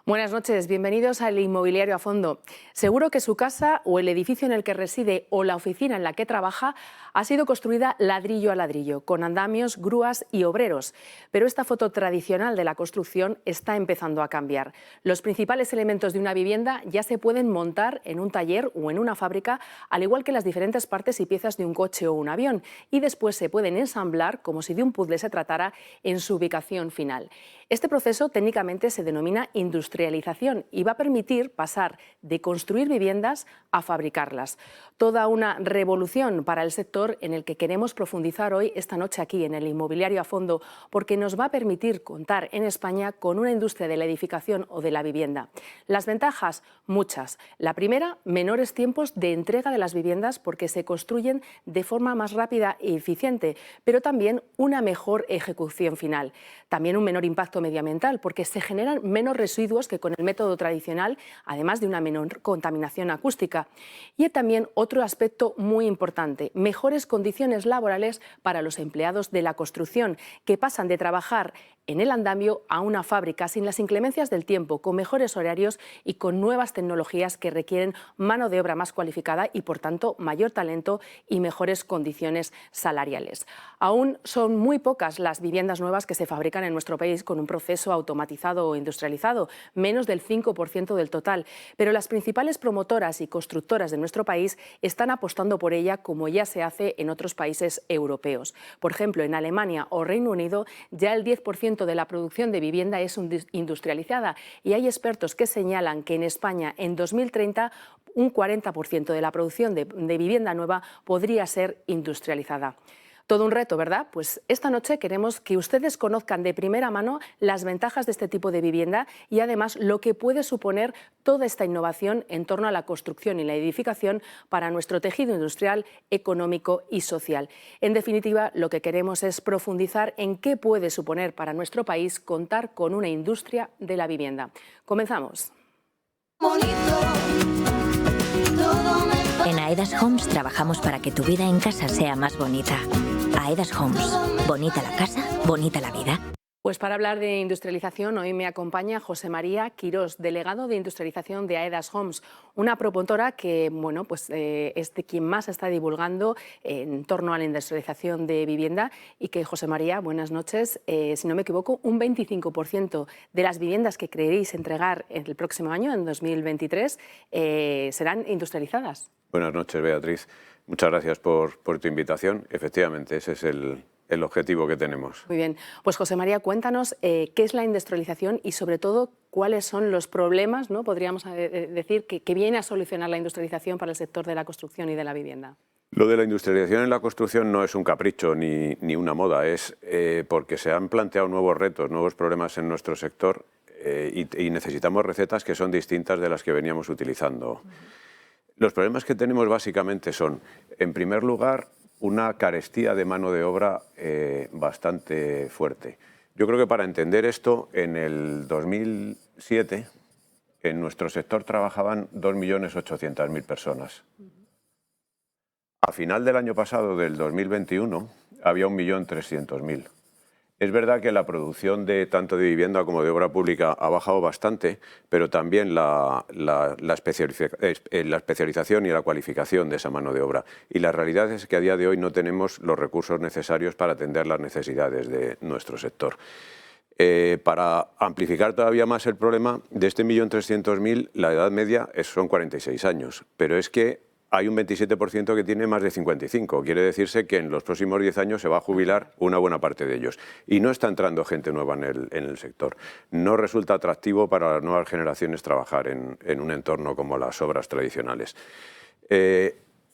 Buenas noches, bienvenidos al Inmobiliario a Fondo. Seguro que su casa o el edificio en el que reside o la oficina en la que trabaja ha sido construida ladrillo a ladrillo, con andamios, grúas y obreros. Pero esta foto tradicional de la construcción está empezando a cambiar. Los principales elementos de una vivienda ya se pueden montar en un taller o en una fábrica, al igual que las diferentes partes y piezas de un coche o un avión, y después se pueden ensamblar como si de un puzzle se tratara en su ubicación final. Este proceso técnicamente se denomina industrialización y va a permitir pasar de construir viviendas a fabricarlas. Toda una revolución para el sector en el que queremos profundizar hoy, esta noche aquí en el Inmobiliario a Fondo, porque nos va a permitir contar en España con una industria de la edificación o de la vivienda. Las ventajas, muchas. La primera, menores tiempos de entrega de las viviendas porque se construyen de forma más rápida y eficiente, pero también una mejor ejecución final. También un menor impacto medioambiental porque se generan menos residuos que con el método tradicional, además de una menor contaminación acústica. Y también otro aspecto muy importante, mejores condiciones laborales para los empleados de la construcción, que pasan de trabajar en el andamio a una fábrica sin las inclemencias del tiempo, con mejores horarios y con nuevas tecnologías que requieren mano de obra más cualificada y, por tanto, mayor talento y mejores condiciones salariales. Aún son muy pocas las viviendas nuevas que se fabrican en nuestro país con un proceso automatizado o industrializado, menos del 5% del total, pero las principales promotoras y constructoras de nuestro país están apostando por ella como ya se hace en otros países europeos. Por ejemplo, en Alemania o Reino Unido ya el 10% de la producción de vivienda es industrializada y hay expertos que señalan que en España en 2030 un 40% de la producción de vivienda nueva podría ser industrializada. Todo un reto, ¿verdad? Pues esta noche queremos que ustedes conozcan de primera mano las ventajas de este tipo de vivienda y además lo que puede suponer toda esta innovación en torno a la construcción y la edificación para nuestro tejido industrial, económico y social. En definitiva, lo que queremos es profundizar en qué puede suponer para nuestro país contar con una industria de la vivienda. Comenzamos. En Aedas Homes trabajamos para que tu vida en casa sea más bonita. Aedas Homes. Bonita la casa, bonita la vida. Pues para hablar de industrialización, hoy me acompaña José María Quirós, delegado de industrialización de Aedas Homes, una promotora que es de quien más está divulgando en torno a la industrialización de vivienda y que, José María, buenas noches. Si no me equivoco, un 25% de las viviendas que queréis entregar en el próximo año, en 2023, serán industrializadas. Buenas noches, Beatriz. Muchas gracias por tu invitación. Efectivamente, ese es el objetivo que tenemos. Muy bien. Pues José María, cuéntanos qué es la industrialización y sobre todo cuáles son los problemas, ¿no? Podríamos decir, que viene a solucionar la industrialización para el sector de la construcción y de la vivienda. Lo de la industrialización en la construcción no es un capricho ni una moda, es porque se han planteado nuevos retos, nuevos problemas en nuestro sector y necesitamos recetas que son distintas de las que veníamos utilizando. Los problemas que tenemos básicamente son, en primer lugar, una carestía de mano de obra bastante fuerte. Yo creo que para entender esto, en el 2007, en nuestro sector trabajaban 2.800.000 personas. A final del año pasado, del 2021, había 1.300.000. Es verdad que la producción tanto de vivienda como de obra pública ha bajado bastante, pero también la especialización y la cualificación de esa mano de obra. Y la realidad es que a día de hoy no tenemos los recursos necesarios para atender las necesidades de nuestro sector. Para amplificar todavía más el problema, de este 1.300.000, la edad media son 46 años, pero es que hay un 27% que tiene más de 55. Quiere decirse que en los próximos 10 años se va a jubilar una buena parte de ellos. Y no está entrando gente nueva en el sector. No resulta atractivo para las nuevas generaciones trabajar en un entorno como las obras tradicionales.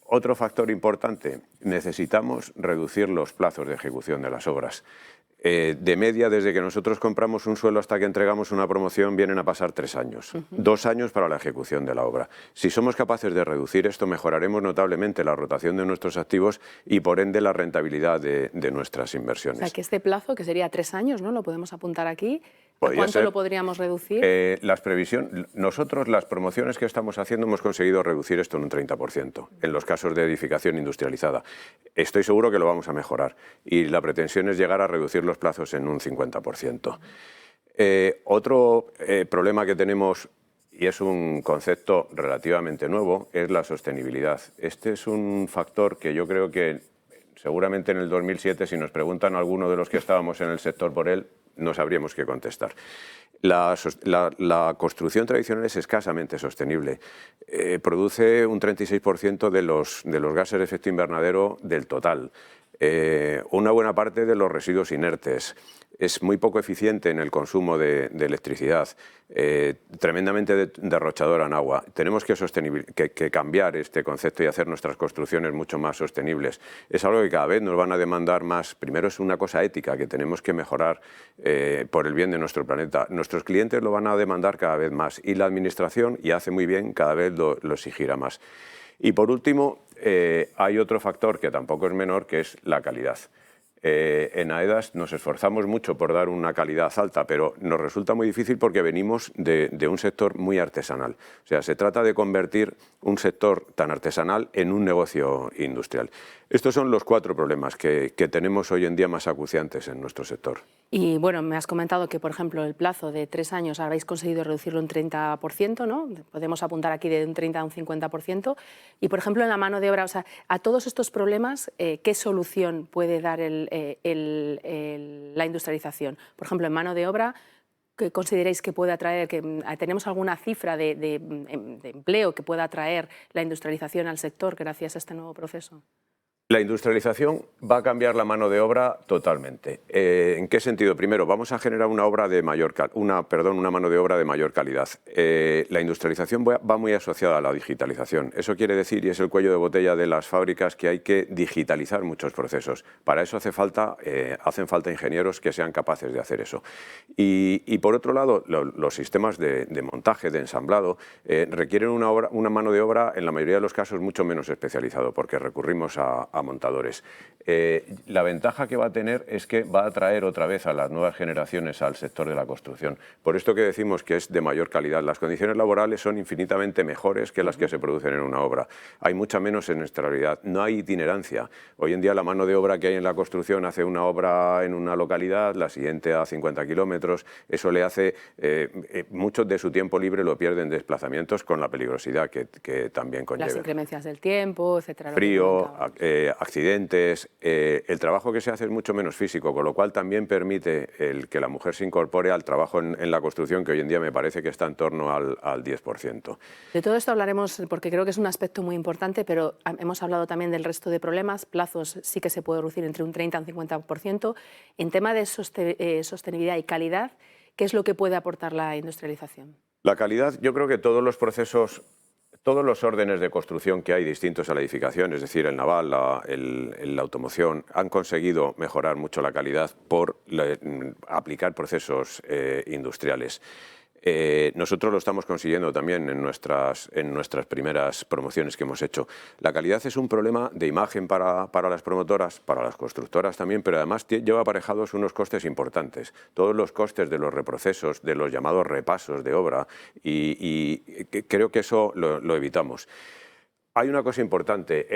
Otro factor importante, necesitamos reducir los plazos de ejecución de las obras. De media, desde que nosotros compramos un suelo hasta que entregamos una promoción, vienen a pasar 3 años. 2 años para la ejecución de la obra. Si somos capaces de reducir esto, mejoraremos notablemente la rotación de nuestros activos y, por ende, la rentabilidad de nuestras inversiones. O sea, que este plazo, que sería 3 años, ¿no? Lo podemos apuntar aquí. ¿A cuánto lo podríamos reducir? Nosotros, las promociones que estamos haciendo, hemos conseguido reducir esto en un 30%, en los casos de edificación industrializada. Estoy seguro que lo vamos a mejorar y la pretensión es llegar a reducir los plazos en un 50%. Otro problema que tenemos, y es un concepto relativamente nuevo, es la sostenibilidad. Este es un factor que yo creo que seguramente en el 2007, si nos preguntan a alguno de los que estábamos en el sector por él, no sabríamos qué contestar. La construcción tradicional es escasamente sostenible. Produce un 36% de los gases de efecto invernadero del total. Una buena parte de los residuos inertes. Es muy poco eficiente en el consumo de electricidad, tremendamente derrochadora en agua. Tenemos que cambiar este concepto y hacer nuestras construcciones mucho más sostenibles. Es algo que cada vez nos van a demandar más. Primero es una cosa ética que tenemos que mejorar por el bien de nuestro planeta. Nuestros clientes lo van a demandar cada vez más y la administración, y hace muy bien, cada vez lo exigirá más. Y por último, hay otro factor que tampoco es menor, que es la calidad. En AEDAS nos esforzamos mucho por dar una calidad alta, pero nos resulta muy difícil porque venimos de un sector muy artesanal. O sea, se trata de convertir un sector tan artesanal en un negocio industrial. Estos son los 4 problemas que tenemos hoy en día más acuciantes en nuestro sector. Y bueno, me has comentado que, por ejemplo, el plazo de 3 años habéis conseguido reducirlo un 30%, ¿no? Podemos apuntar aquí de un 30 a un 50%. Y, por ejemplo, en la mano de obra, o sea, a todos estos problemas, ¿qué solución puede dar la industrialización? Por ejemplo, en mano de obra, ¿qué consideráis que puede atraer? ¿Tenemos alguna cifra de empleo que pueda atraer la industrialización al sector gracias a este nuevo proceso? La industrialización va a cambiar la mano de obra totalmente. ¿En qué sentido? Primero, vamos a generar una mano de obra de mayor calidad. La industrialización va muy asociada a la digitalización. Eso quiere decir, y es el cuello de botella de las fábricas, que hay que digitalizar muchos procesos. Para eso hacen falta ingenieros que sean capaces de hacer eso. Y por otro lado, los sistemas de montaje, de ensamblado, requieren una mano de obra, en la mayoría de los casos, mucho menos especializado, porque recurrimos a montadores. La ventaja que va a tener es que va a atraer otra vez a las nuevas generaciones al sector de la construcción. Por esto que decimos que es de mayor calidad. Las condiciones laborales son infinitamente mejores que las que se producen en una obra. Hay mucha menos inestabilidad, no hay itinerancia. Hoy en día la mano de obra que hay en la construcción hace una obra en una localidad, la siguiente a 50 kilómetros. Eso le hace, mucho de su tiempo libre lo pierde en desplazamientos, con la peligrosidad que también conlleva. Las inclemencias del tiempo, etcétera. Frío, accidentes. El trabajo que se hace es mucho menos físico, con lo cual también permite que la mujer se incorpore al trabajo en la construcción, que hoy en día me parece que está en torno al 10%. De todo esto hablaremos porque creo que es un aspecto muy importante, pero hemos hablado también del resto de problemas. Plazos sí que se puede reducir entre un 30 y un 50%. En tema de sostenibilidad y calidad, ¿qué es lo que puede aportar la industrialización? La calidad, yo creo que todos los procesos, todos los órdenes de construcción que hay distintos a la edificación, es decir, el naval, la automoción, han conseguido mejorar mucho la calidad por aplicar procesos industriales. Nosotros lo estamos consiguiendo también en nuestras primeras promociones que hemos hecho. La calidad es un problema de imagen para las promotoras, para las constructoras también, pero además lleva aparejados unos costes importantes. Todos los costes de los reprocesos, de los llamados repasos de obra, y creo que eso lo evitamos. Hay una cosa importante,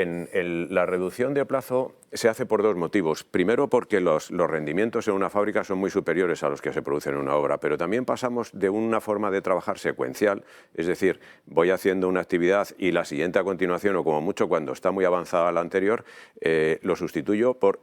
la reducción de plazo se hace por 2 motivos. Primero, porque los rendimientos en una fábrica son muy superiores a los que se producen en una obra, pero también pasamos de una forma de trabajar secuencial, es decir, voy haciendo una actividad y la siguiente a continuación, o como mucho cuando está muy avanzada la anterior, lo sustituyo por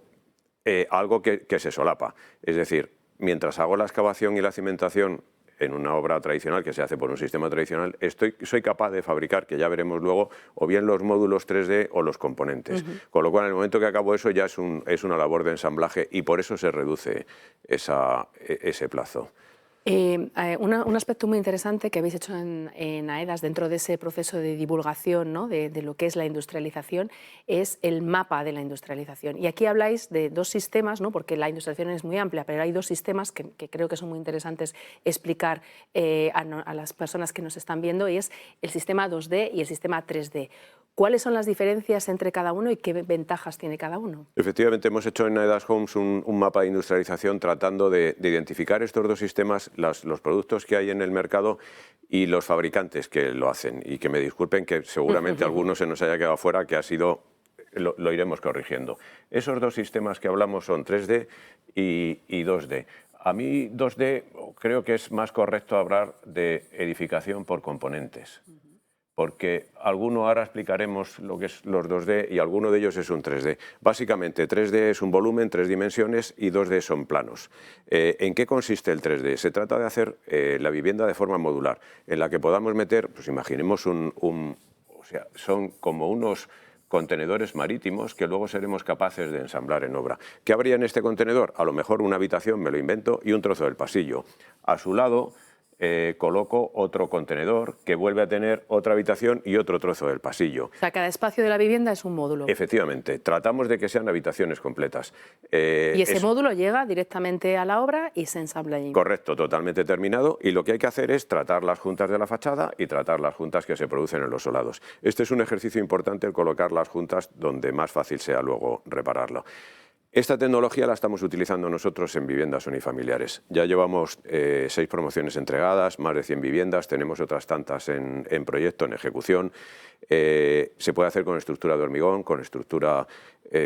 algo que se solapa. Es decir, mientras hago la excavación y la cimentación en una obra tradicional que se hace por un sistema tradicional, soy capaz de fabricar, que ya veremos luego, o bien los módulos 3D o los componentes. Con lo cual, en el momento que acabo eso, ya es una labor de ensamblaje, y por eso se reduce ese plazo. Un aspecto muy interesante que habéis hecho en AEDAS dentro de ese proceso de divulgación, ¿no?, de lo que es la industrialización, es el mapa de la industrialización. Y aquí habláis de 2 sistemas, ¿no?, porque la industrialización es muy amplia, pero hay 2 sistemas que creo que son muy interesantes explicar a las personas que nos están viendo, y es el sistema 2D y el sistema 3D. ¿Cuáles son las diferencias entre cada uno y qué ventajas tiene cada uno? Efectivamente, hemos hecho en AEDAS Homes un mapa de industrialización tratando de identificar estos 2 sistemas, los productos que hay en el mercado y los fabricantes que lo hacen. Y que me disculpen que seguramente alguno se nos haya quedado fuera, que lo iremos corrigiendo. Esos 2 sistemas que hablamos son 3D y 2D. A mí 2D creo que es más correcto hablar de edificación por componentes, porque ahora explicaremos lo que es los 2D y alguno de ellos es un 3D. Básicamente 3D es un volumen, 3 dimensiones y 2D son planos. ¿En qué consiste el 3D? Se trata de hacer la vivienda de forma modular, en la que podamos meter, pues imaginemos o sea, son como unos contenedores marítimos que luego seremos capaces de ensamblar en obra. ¿Qué habría en este contenedor? A lo mejor una habitación, me lo invento, y un trozo del pasillo. A su lado coloco otro contenedor que vuelve a tener otra habitación y otro trozo del pasillo. O sea, cada espacio de la vivienda es un módulo. Efectivamente, tratamos de que sean habitaciones completas. Y ese módulo llega directamente a la obra y se ensambla allí. Correcto, totalmente terminado, y lo que hay que hacer es tratar las juntas de la fachada y tratar las juntas que se producen en los solados. Este es un ejercicio importante, el colocar las juntas donde más fácil sea luego repararlo. Esta tecnología la estamos utilizando nosotros en viviendas unifamiliares. Ya llevamos 6 promociones entregadas, más de 100 viviendas, tenemos otras tantas en proyecto, en ejecución. Se puede hacer con estructura de hormigón, con estructura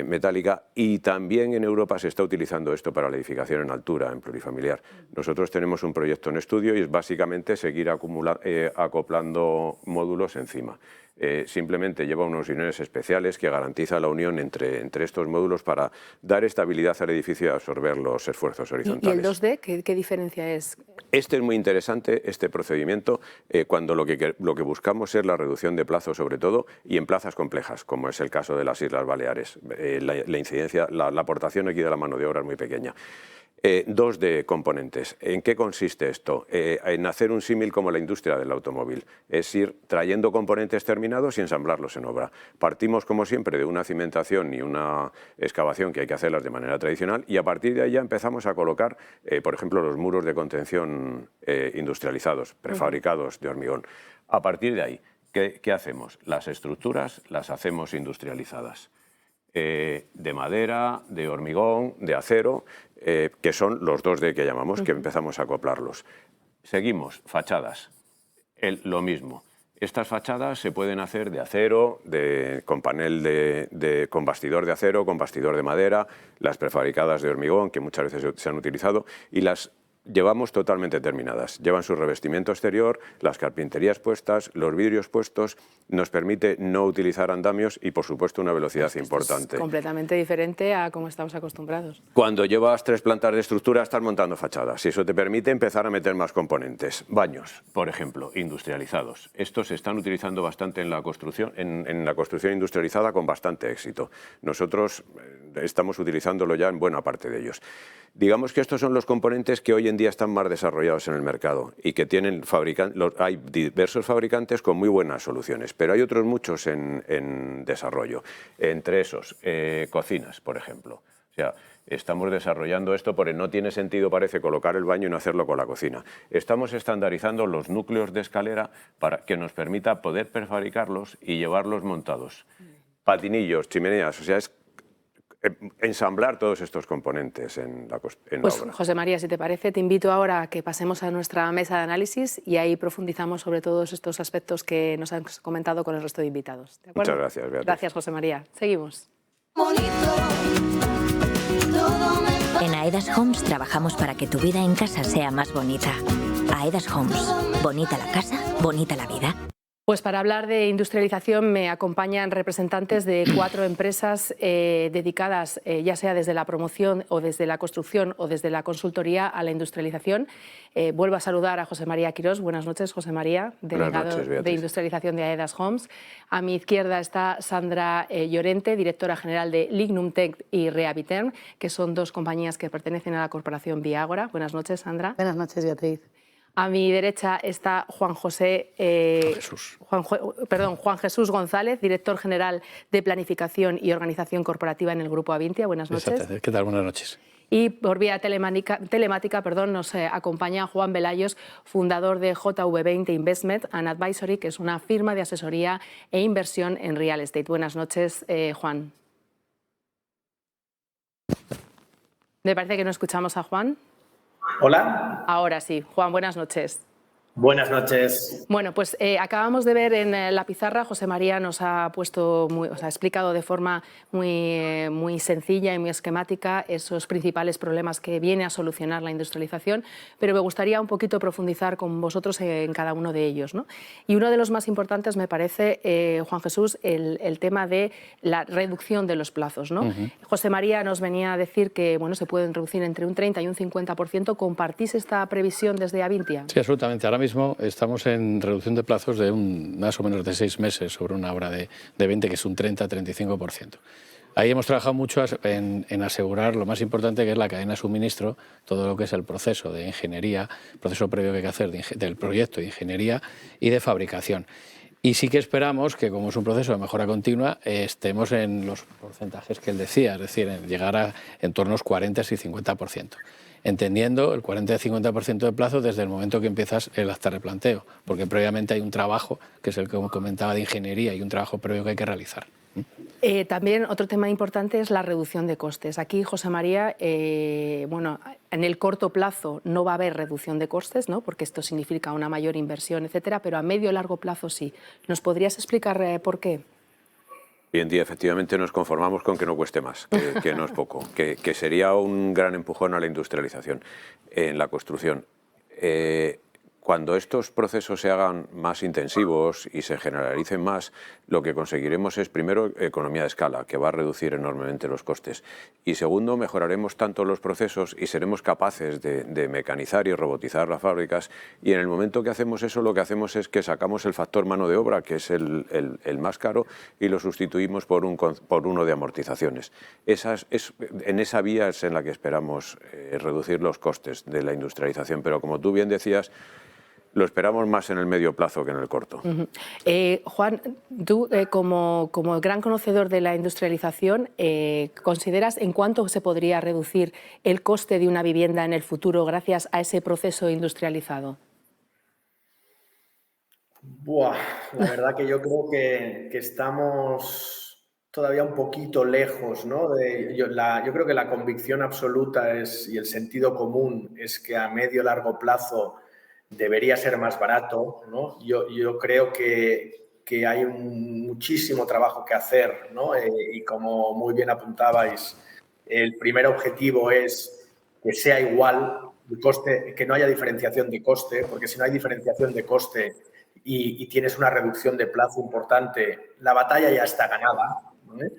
metálica, y también en Europa se está utilizando esto para la edificación en altura, en plurifamiliar. Nosotros tenemos un proyecto en estudio y es básicamente seguir acoplando módulos encima. Simplemente lleva unos uniones especiales que garantizan la unión entre estos módulos para dar estabilidad al edificio y absorber los esfuerzos horizontales. ¿Y el 2D qué diferencia es? Este es muy interesante, este procedimiento, cuando lo que buscamos es la reducción de plazos, sobre todo, y en plazas complejas, como es el caso de las Islas Baleares. La incidencia, la aportación aquí de la mano de obra es muy pequeña. 2D componentes. ¿En qué consiste esto? En hacer un símil como la industria del automóvil. Es ir trayendo componentes terminados y ensamblarlos en obra. Partimos, como siempre, de una cimentación y una excavación que hay que hacerlas de manera tradicional, y a partir de ahí ya empezamos a colocar, por ejemplo, los muros de contención industrializados, prefabricados de hormigón. A partir de ahí, ¿qué hacemos? Las estructuras las hacemos industrializadas. De madera, de hormigón, de acero, que son los 2D que llamamos, que empezamos a acoplarlos. Seguimos, fachadas, lo mismo. Estas fachadas se pueden hacer de acero, con panel con bastidor de acero, con bastidor de madera, las prefabricadas de hormigón, que muchas veces se han utilizado, y las llevamos totalmente terminadas. Llevan su revestimiento exterior, las carpinterías puestas, los vidrios puestos, nos permite no utilizar andamios y, por supuesto, una velocidad importante. Es completamente diferente a como estamos acostumbrados. Cuando llevas 3 plantas de estructura, estás montando fachadas, y eso te permite empezar a meter más componentes. Baños, por ejemplo, industrializados. Estos se están utilizando bastante en la construcción, en la construcción industrializada, con bastante éxito. Nosotros estamos utilizándolo ya en buena parte de ellos. Digamos que estos son los componentes que hoy en día están más desarrollados en el mercado y que tienen hay diversos fabricantes con muy buenas soluciones, pero hay otros muchos en desarrollo. Entre esos, cocinas, por ejemplo. O sea, estamos desarrollando esto porque no tiene sentido, parece, colocar el baño y no hacerlo con la cocina. Estamos estandarizando los núcleos de escalera para que nos permita poder prefabricarlos y llevarlos montados. Patinillos, chimeneas, o sea, es ensamblar todos estos componentes en la obra. José María, si te parece, te invito ahora a que pasemos a nuestra mesa de análisis y ahí profundizamos sobre todos estos aspectos que nos han comentado con el resto de invitados. ¿De acuerdo? Muchas gracias, Beatriz. Gracias, José María. Seguimos. En Aedas Homes trabajamos para que tu vida en casa sea más bonita. Aedas Homes. Bonita la casa, bonita la vida. Pues para hablar de industrialización me acompañan representantes de 4 empresas dedicadas, ya sea desde la promoción o desde la construcción o desde la consultoría a la industrialización. Vuelvo a saludar a José María Quirós. Buenas noches, José María, delegado de industrialización de Aedas Homes. A mi izquierda está Sandra Llorente, directora general de Lignum Tech y Rehabiterm, que son 2 compañías que pertenecen a la corporación Viagora. Buenas noches, Sandra. Buenas noches, Beatriz. A mi derecha está Juan Jesús González, director general de Planificación y Organización Corporativa en el Grupo Avintia. Buenas noches. Exacto. ¿Qué tal? Buenas noches. Y por vía telemática nos acompaña Juan Velayos, fundador de JV20 Investment and Advisory, que es una firma de asesoría e inversión en real estate. Buenas noches, Juan. ¿Me parece que no escuchamos a Juan? Hola. Ahora sí. Juan, buenas noches. Buenas noches. Bueno, pues acabamos de ver en la pizarra, José María nos ha puesto, ha explicado de forma muy sencilla y muy esquemática esos principales problemas que viene a solucionar la industrialización, pero me gustaría un poquito profundizar con vosotros en cada uno de ellos, ¿no? Y uno de los más importantes me parece, Juan Jesús, el tema de la reducción de los plazos, ¿no? José María nos venía a decir que bueno, se pueden reducir entre un 30 y un 50%. ¿Compartís esta previsión desde Avintia? Sí, absolutamente. Ahora mismo estamos en reducción de plazos de más o menos de 6 meses sobre una obra de 20, que es un 30-35%. Ahí hemos trabajado mucho en asegurar lo más importante, que es la cadena de suministro, todo lo que es el proceso de ingeniería, proceso previo que hay que hacer del proyecto de ingeniería y de fabricación. Y sí que esperamos que, como es un proceso de mejora continua, estemos en los porcentajes que él decía, es decir, en llegar a en torno a los 40 y 50%. Entendiendo el 40-50% de plazo desde el momento que empiezas el acta de planteo, porque previamente hay un trabajo, que es el que comentaba de ingeniería, y un trabajo previo que hay que realizar. También otro tema importante es la reducción de costes. Aquí, José María, bueno, en el corto plazo no va a haber reducción de costes, ¿no? Porque esto significa una mayor inversión, etcétera, pero a medio y largo plazo sí. ¿Nos podrías explicar por qué? Hoy en día, efectivamente, nos conformamos con que no cueste más, que no es poco, que sería un gran empujón a la industrialización en la construcción. Cuando estos procesos se hagan más intensivos y se generalicen más, lo que conseguiremos es, primero, economía de escala, que va a reducir enormemente los costes. Y segundo, mejoraremos tanto los procesos y seremos capaces de mecanizar y robotizar las fábricas. Y en el momento que hacemos eso, lo que hacemos es que sacamos el factor mano de obra, que es el más caro, y lo sustituimos por uno de amortizaciones. En esa vía es en la que esperamos reducir los costes de la industrialización. Pero como tú bien decías, lo esperamos más en el medio plazo que en el corto. Juan, tú como gran conocedor de la industrialización, ¿consideras en cuánto se podría reducir el coste de una vivienda en el futuro gracias a ese proceso industrializado? La verdad que yo creo que estamos todavía un poquito lejos, ¿no? Yo creo que la convicción absoluta y el sentido común es que a medio largo plazo debería ser más barato, ¿no? Yo creo que hay muchísimo trabajo que hacer, ¿no? Y como muy bien apuntabais, el primer objetivo es que sea igual el coste, que no haya diferenciación de coste, porque si no hay diferenciación de coste y tienes una reducción de plazo importante, la batalla ya está ganada, ¿vale?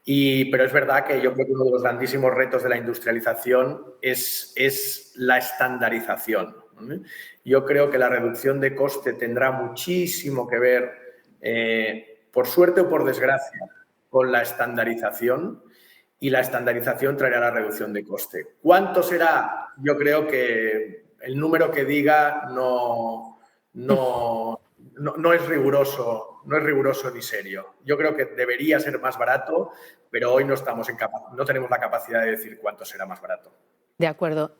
Pero es verdad que yo creo que uno de los grandísimos retos de la industrialización es la estandarización, ¿vale? Yo creo que la reducción de coste tendrá muchísimo que ver, por suerte o por desgracia, con la estandarización, y la estandarización traerá la reducción de coste. ¿Cuánto será? Yo creo que el número que diga no es riguroso, ni serio. Yo creo que debería ser más barato, pero hoy no tenemos la capacidad de decir cuánto será más barato. De acuerdo.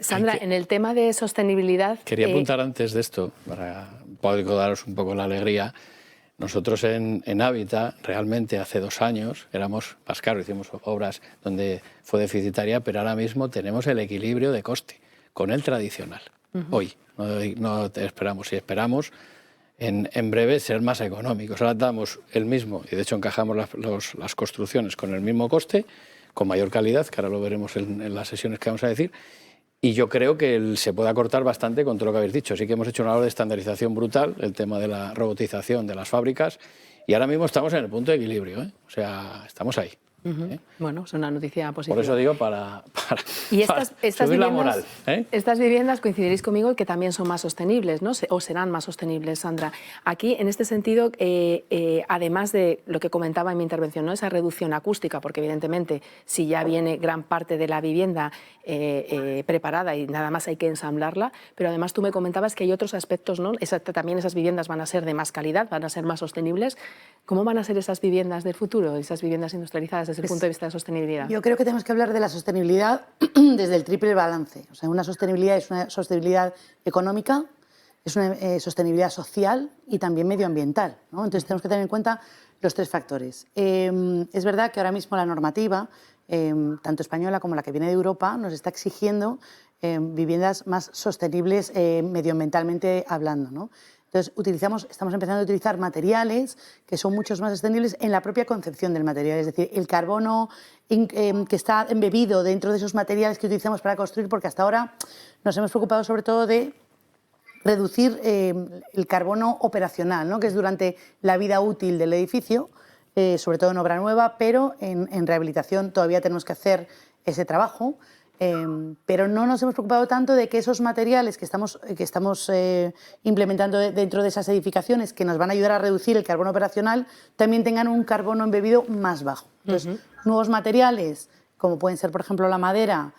Sandra, en el tema de sostenibilidad... Quería apuntar antes de esto, para poder daros un poco la alegría. Nosotros en Habitat, realmente hace 2 años, éramos más caros, hicimos obras donde fue deficitaria, pero ahora mismo tenemos el equilibrio de coste con el tradicional. Hoy, no esperamos. Si esperamos, en breve ser más económicos. Ahora damos el mismo, y de hecho encajamos las construcciones con el mismo coste, con mayor calidad, que ahora lo veremos en las sesiones que vamos a decir, y yo creo que se puede acortar bastante con todo lo que habéis dicho. Sí que hemos hecho una labor de estandarización brutal, el tema de la robotización de las fábricas, y ahora mismo estamos en el punto de equilibrio, ¿eh? O sea, estamos ahí. Bueno, es una noticia positiva. Por eso digo, para subir la moral. Estas viviendas, coincidiréis conmigo, que también son más sostenibles, ¿no? O serán más sostenibles, Sandra. Aquí, en este sentido, además de lo que comentaba en mi intervención, ¿no? Esa reducción acústica, porque evidentemente si ya viene gran parte de la vivienda preparada y nada más hay que ensamblarla, pero además tú me comentabas que hay otros aspectos, ¿no? También esas viviendas van a ser de más calidad, van a ser más sostenibles. ¿Cómo van a ser esas viviendas del futuro, esas viviendas industrializadas desde el punto de vista de sostenibilidad? Yo creo que tenemos que hablar de la sostenibilidad desde el triple balance. O sea, una sostenibilidad es una sostenibilidad económica, es una sostenibilidad social y también medioambiental, ¿no? Entonces tenemos que tener en cuenta los 3 factores. Es verdad que ahora mismo la normativa, tanto española como la que viene de Europa, nos está exigiendo viviendas más sostenibles medioambientalmente hablando, ¿no? Entonces, estamos empezando a utilizar materiales que son mucho más sostenibles en la propia concepción del material, es decir, el carbono que está embebido dentro de esos materiales que utilizamos para construir, porque hasta ahora nos hemos preocupado sobre todo de reducir el carbono operacional, ¿no? Que es durante la vida útil del edificio, sobre todo en obra nueva, pero en rehabilitación todavía tenemos que hacer ese trabajo. Pero no nos hemos preocupado tanto de que esos materiales que estamos implementando dentro de esas edificaciones, que nos van a ayudar a reducir el carbono operacional, también tengan un carbono embebido más bajo. Entonces, nuevos materiales, como pueden ser, por ejemplo, la madera,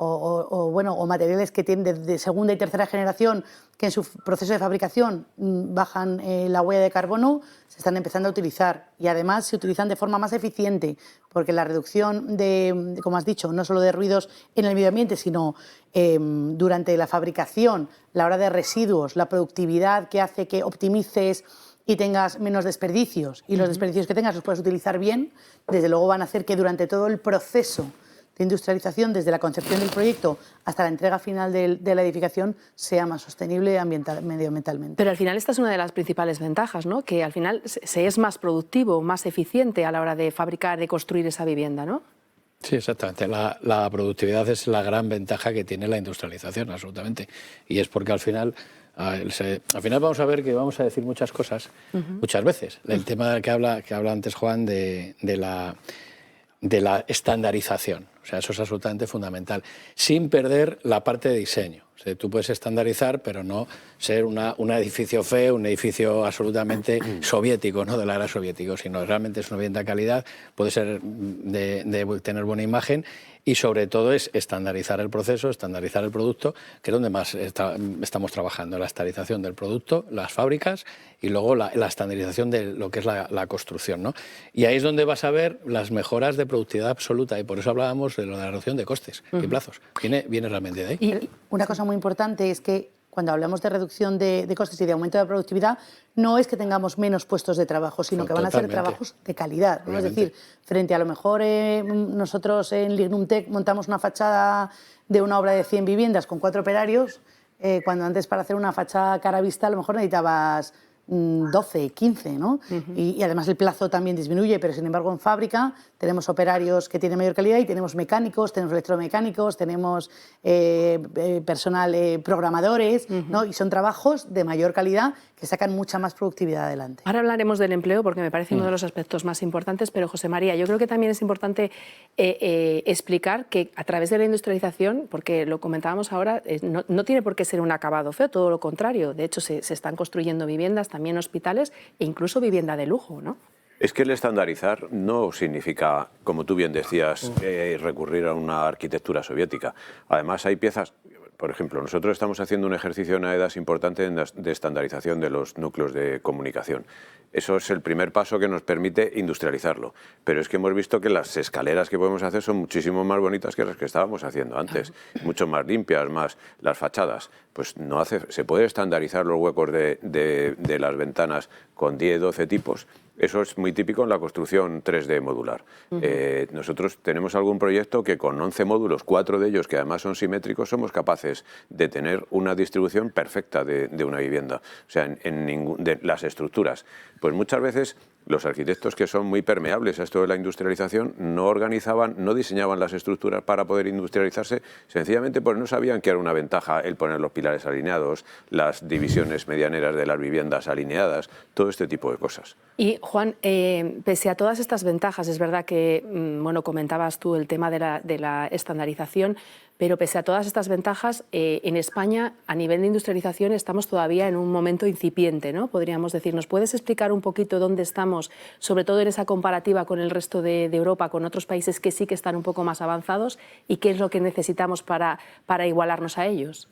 o materiales que tienen de segunda y tercera generación, que en su proceso de fabricación bajan la huella de carbono, se están empezando a utilizar. Y además se utilizan de forma más eficiente, porque la reducción de, como has dicho, no solo de ruidos en el medio ambiente, sino durante la fabricación, la hora de residuos, la productividad que hace que optimices y tengas menos desperdicios, y los desperdicios que tengas los puedes utilizar bien, desde luego van a hacer que durante todo el proceso de industrialización, desde la concepción del proyecto hasta la entrega final de la edificación, sea más sostenible medioambientalmente. Pero al final esta es una de las principales ventajas, ¿no? Que al final se es más productivo, más eficiente a la hora de fabricar, de construir esa vivienda, ¿no? Sí, exactamente. La productividad es la gran ventaja que tiene la industrialización, absolutamente. Y es porque al final vamos a ver que vamos a decir muchas cosas, muchas veces. El tema que habla antes Juan de la estandarización. O sea, eso es absolutamente fundamental, sin perder la parte de diseño. O sea, tú puedes estandarizar, pero no ser un edificio feo, un edificio absolutamente soviético, ¿no? De la era soviética, sino realmente es una vivienda de calidad, puede ser de tener buena imagen, y sobre todo es estandarizar el proceso, estandarizar el producto, que es donde más estamos trabajando, la estandarización del producto, las fábricas, y luego la estandarización de lo que es la construcción, ¿no? Y ahí es donde vas a ver las mejoras de productividad absoluta, y por eso hablábamos de la reducción de costes y plazos. Viene realmente de ahí. Y una cosa muy importante es que cuando hablamos de reducción de costes y de aumento de productividad, no es que tengamos menos puestos de trabajo, sino que van a ser trabajos de calidad, ¿no? Es decir, frente a lo mejor nosotros en Lignumtech montamos una fachada de una obra de 100 viviendas con 4 operarios, cuando antes para hacer una fachada cara a vista a lo mejor necesitabas 12, 15, ¿no? Y además el plazo también disminuye, pero sin embargo en fábrica tenemos operarios que tienen mayor calidad y tenemos mecánicos, tenemos electromecánicos, tenemos personal, programadores, ¿no? Y son trabajos de mayor calidad que sacan mucha más productividad adelante. Ahora hablaremos del empleo porque me parece uno de los aspectos más importantes, pero José María, yo creo que también es importante explicar que a través de la industrialización, porque lo comentábamos ahora, no tiene por qué ser un acabado feo, todo lo contrario. De hecho, se están construyendo viviendas, también hospitales e incluso vivienda de lujo, ¿no? Es que el estandarizar no significa, como tú bien decías, recurrir a una arquitectura soviética. Además, hay piezas. Por ejemplo, nosotros estamos haciendo un ejercicio en AEDAS importante de estandarización de los núcleos de comunicación. Eso es el primer paso que nos permite industrializarlo. Pero es que hemos visto que las escaleras que podemos hacer son muchísimo más bonitas que las que estábamos haciendo antes, mucho más limpias, más las fachadas. Pues se puede estandarizar los huecos de las ventanas con 10, 12 tipos. Eso es muy típico en la construcción 3D modular. Nosotros tenemos algún proyecto que con 11 módulos, 4 de ellos que además son simétricos, somos capaces de tener una distribución perfecta de una vivienda. O sea, de las estructuras. Pues muchas veces los arquitectos que son muy permeables a esto de la industrialización no diseñaban las estructuras para poder industrializarse, sencillamente porque no sabían que era una ventaja el poner los pilares alineados, las divisiones medianeras de las viviendas alineadas, todo este tipo de cosas. Y Juan, pese a todas estas ventajas, es verdad que, comentabas tú el tema de la estandarización, pero pese a todas estas ventajas, en España, a nivel de industrialización, estamos todavía en un momento incipiente, ¿no? Podríamos decir, ¿nos puedes explicar un poquito dónde estamos, sobre todo en esa comparativa con el resto de Europa, con otros países que sí que están un poco más avanzados, y qué es lo que necesitamos para igualarnos a ellos?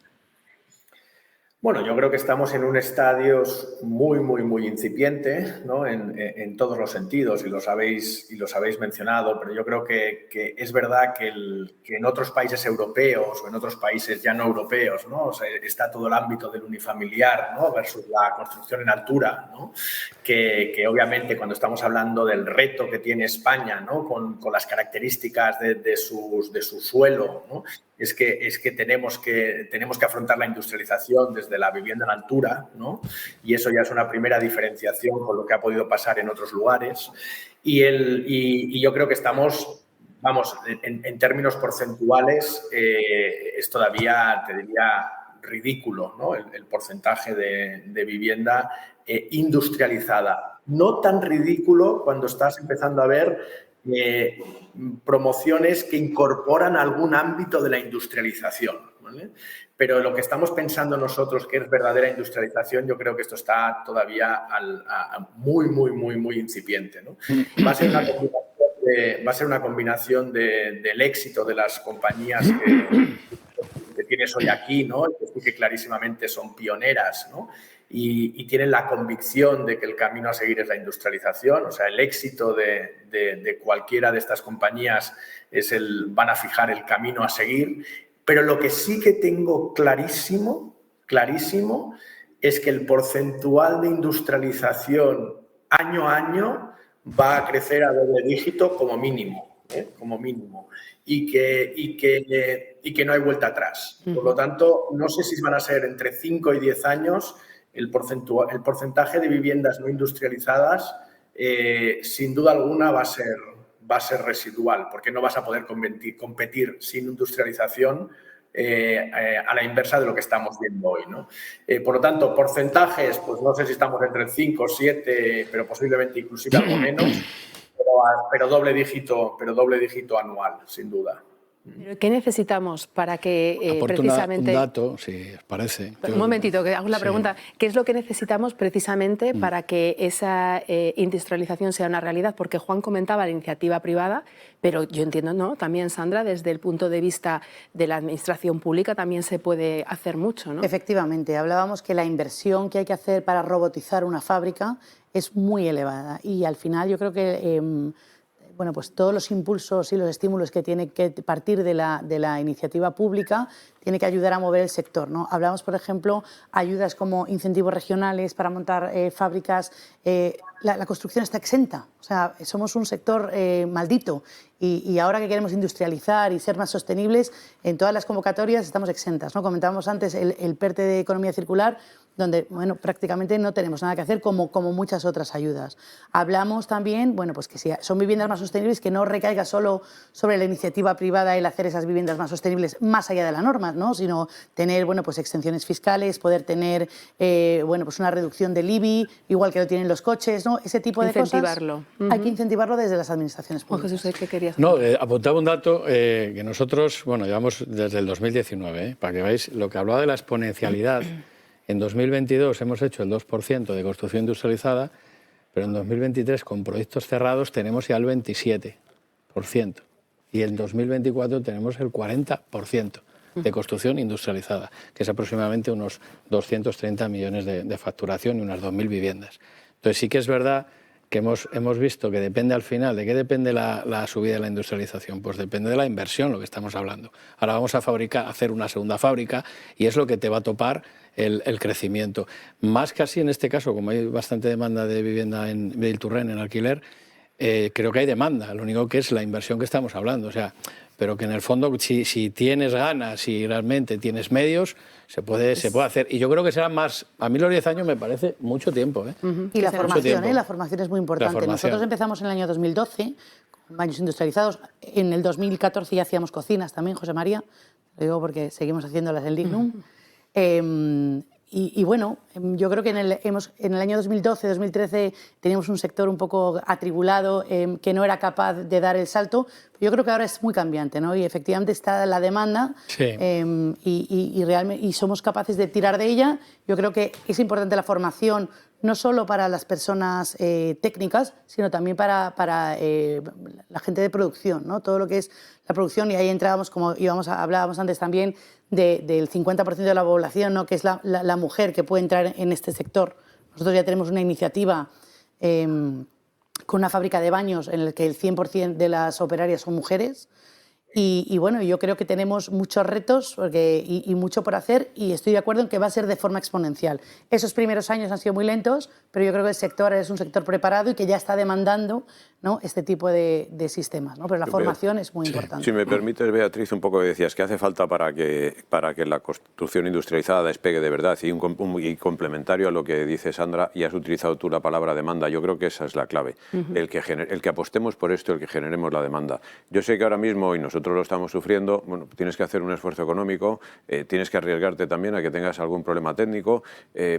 Bueno, yo creo que estamos en un estadio muy incipiente, ¿no? En todos los sentidos, y lo habéis mencionado, pero yo creo que es verdad que en otros países europeos o en otros países ya no europeos, ¿no? O sea, está todo el ámbito del unifamiliar, ¿no? Versus la construcción en altura, ¿no? Que obviamente cuando estamos hablando del reto que tiene España, ¿no? Con las características de su suelo, ¿no? es que tenemos que afrontar la industrialización desde la vivienda en altura, ¿no? Y eso ya es una primera diferenciación con lo que ha podido pasar en otros lugares. Y yo creo que estamos, vamos, en términos porcentuales, es todavía, te diría, ridículo, ¿no? El porcentaje de vivienda industrializada. No tan ridículo cuando estás empezando a ver promociones que incorporan algún ámbito de la industrialización, ¿vale? Pero lo que estamos pensando nosotros que es verdadera industrialización, yo creo que esto está todavía muy incipiente, ¿no? Va a ser una combinación del éxito de las compañías que tienes hoy aquí, ¿no? Que clarísimamente son pioneras, ¿no? Y tienen la convicción de que el camino a seguir es la industrialización. O sea, el éxito de cualquiera de estas compañías van a fijar el camino a seguir. Pero lo que sí que tengo clarísimo, es que el porcentual de industrialización año a año va a crecer a doble dígito como mínimo, como mínimo. Y que no hay vuelta atrás. Por lo tanto, no sé si van a ser entre 5 y 10 años el porcentaje de viviendas no industrializadas, sin duda alguna, va a ser residual, porque no vas a poder competir sin industrialización a la inversa de lo que estamos viendo hoy, ¿no? Por lo tanto, porcentajes, pues no sé si estamos entre el 5 o 7, pero posiblemente inclusive algo menos, pero doble dígito anual, sin duda. ¿Qué necesitamos para que precisamente... un dato, si os parece. Un momentito, que hago la pregunta. ¿Qué es lo que necesitamos precisamente para que esa industrialización sea una realidad? Porque Juan comentaba la iniciativa privada, pero yo entiendo, ¿no? También, Sandra, desde el punto de vista de la administración pública también se puede hacer mucho, ¿no? Efectivamente, hablábamos que la inversión que hay que hacer para robotizar una fábrica es muy elevada y al final yo creo que... bueno, pues todos los impulsos y los estímulos que tiene que partir de la iniciativa pública tiene que ayudar a mover el sector, ¿no? Hablamos, por ejemplo, ayudas como incentivos regionales para montar fábricas. La construcción está exenta, o sea, somos un sector maldito y ahora que queremos industrializar y ser más sostenibles, en todas las convocatorias estamos exentas, ¿no? Comentábamos antes el PERTE de economía circular, donde bueno, prácticamente no tenemos nada que hacer como muchas otras ayudas. Hablamos también, bueno, pues que si son viviendas más sostenibles, que no recaiga solo sobre la iniciativa privada el hacer esas viviendas más sostenibles más allá de las normas, ¿no? Sino tener, bueno, pues exenciones fiscales, poder tener, bueno, pues una reducción del IBI, igual que lo tienen los coches, ¿no? Ese tipo de cosas. Incentivarlo. Hay que incentivarlo desde las administraciones públicas. Jesús, ¿qué querías? No, apuntaba un dato que nosotros, bueno, llevamos desde el 2019, para que veáis lo que hablaba de la exponencialidad. En 2022 hemos hecho el 2% de construcción industrializada, pero en 2023 con proyectos cerrados tenemos ya el 27%. Y en 2024 tenemos el 40% de construcción industrializada, que es aproximadamente unos 230 millones de facturación y unas 2.000 viviendas. Entonces sí que es verdad que hemos visto que depende al final, ¿de qué depende la subida de la industrialización? Pues depende de la inversión, lo que estamos hablando. Ahora vamos a hacer una segunda fábrica y es lo que te va a topar el crecimiento. Más casi en este caso, como hay bastante demanda de vivienda en Build-to-Rent, en alquiler, creo que hay demanda, lo único que es la inversión que estamos hablando. O sea, pero que en el fondo, si tienes ganas y realmente tienes medios, se puede hacer. Y yo creo que será más, a mí los 10 años me parece mucho tiempo. Y la formación es muy importante. Nosotros empezamos en el año 2012, con baños industrializados. En el 2014 ya hacíamos cocinas también, José María, lo digo porque seguimos haciéndolas en Lignum. Y bueno, yo creo que en el año 2012-2013 teníamos un sector un poco atribulado, que no era capaz de dar el salto. Yo creo que ahora es muy cambiante, ¿no? Y efectivamente está la demanda, sí. y somos capaces de tirar de ella. Yo creo que es importante la formación, no solo para las personas técnicas, sino también para la gente de producción, ¿no? Todo lo que es la producción, y ahí entrábamos, como hablábamos antes también, del 50% de la población, ¿no? Que es la mujer que puede entrar en este sector. Nosotros ya tenemos una iniciativa con una fábrica de baños en la que el 100% de las operarias son mujeres, Y bueno, yo creo que tenemos muchos retos y mucho por hacer, y estoy de acuerdo en que va a ser de forma exponencial. Esos primeros años han sido muy lentos, pero yo creo que el sector es un sector preparado y que ya está demandando, ¿no?, este tipo de sistemas, ¿no? Pero la formación es muy importante. Si me permites, Beatriz, un poco que decías que hace falta para que la construcción industrializada despegue de verdad, y complementario a lo que dice Sandra, y has utilizado tú la palabra demanda, yo creo que esa es la clave, el que apostemos por esto, el que generemos la demanda. Yo sé que ahora mismo, y nosotros lo estamos sufriendo, bueno, tienes que hacer un esfuerzo económico, tienes que arriesgarte también a que tengas algún problema técnico,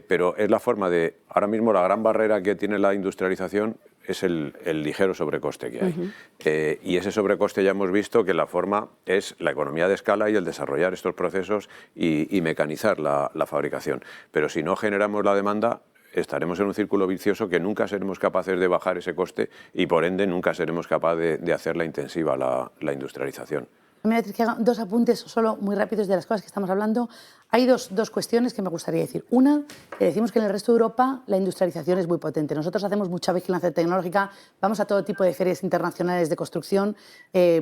pero es la forma de, ahora mismo la gran barrera que tiene la industrialización es el ligero sobrecoste que hay. Y ese sobrecoste ya hemos visto que la forma es la economía de escala y el desarrollar estos procesos y mecanizar la fabricación. Pero si no generamos la demanda, estaremos en un círculo vicioso que nunca seremos capaces de bajar ese coste y, por ende, nunca seremos capaces de hacerla intensiva la industrialización. Beatriz, que haga dos apuntes solo muy rápidos de las cosas que estamos hablando. Hay dos cuestiones que me gustaría decir. Una, que decimos que en el resto de Europa la industrialización es muy potente. Nosotros hacemos mucha vigilancia tecnológica, vamos a todo tipo de ferias internacionales de construcción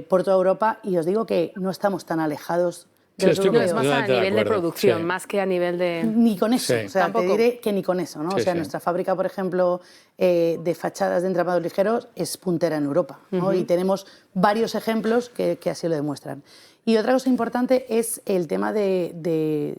por toda Europa, y os digo que no estamos tan alejados de los europeos. Es más a nivel de producción, más que a nivel de... Ni con eso, Sí. o sea, Tampoco. te diré que ni con eso, ¿no? Sí, o sea, sí. nuestra fábrica, por ejemplo, de fachadas de entramados ligeros es puntera en Europa, ¿no? Y tenemos varios ejemplos que así lo demuestran. Y otra cosa importante es el tema de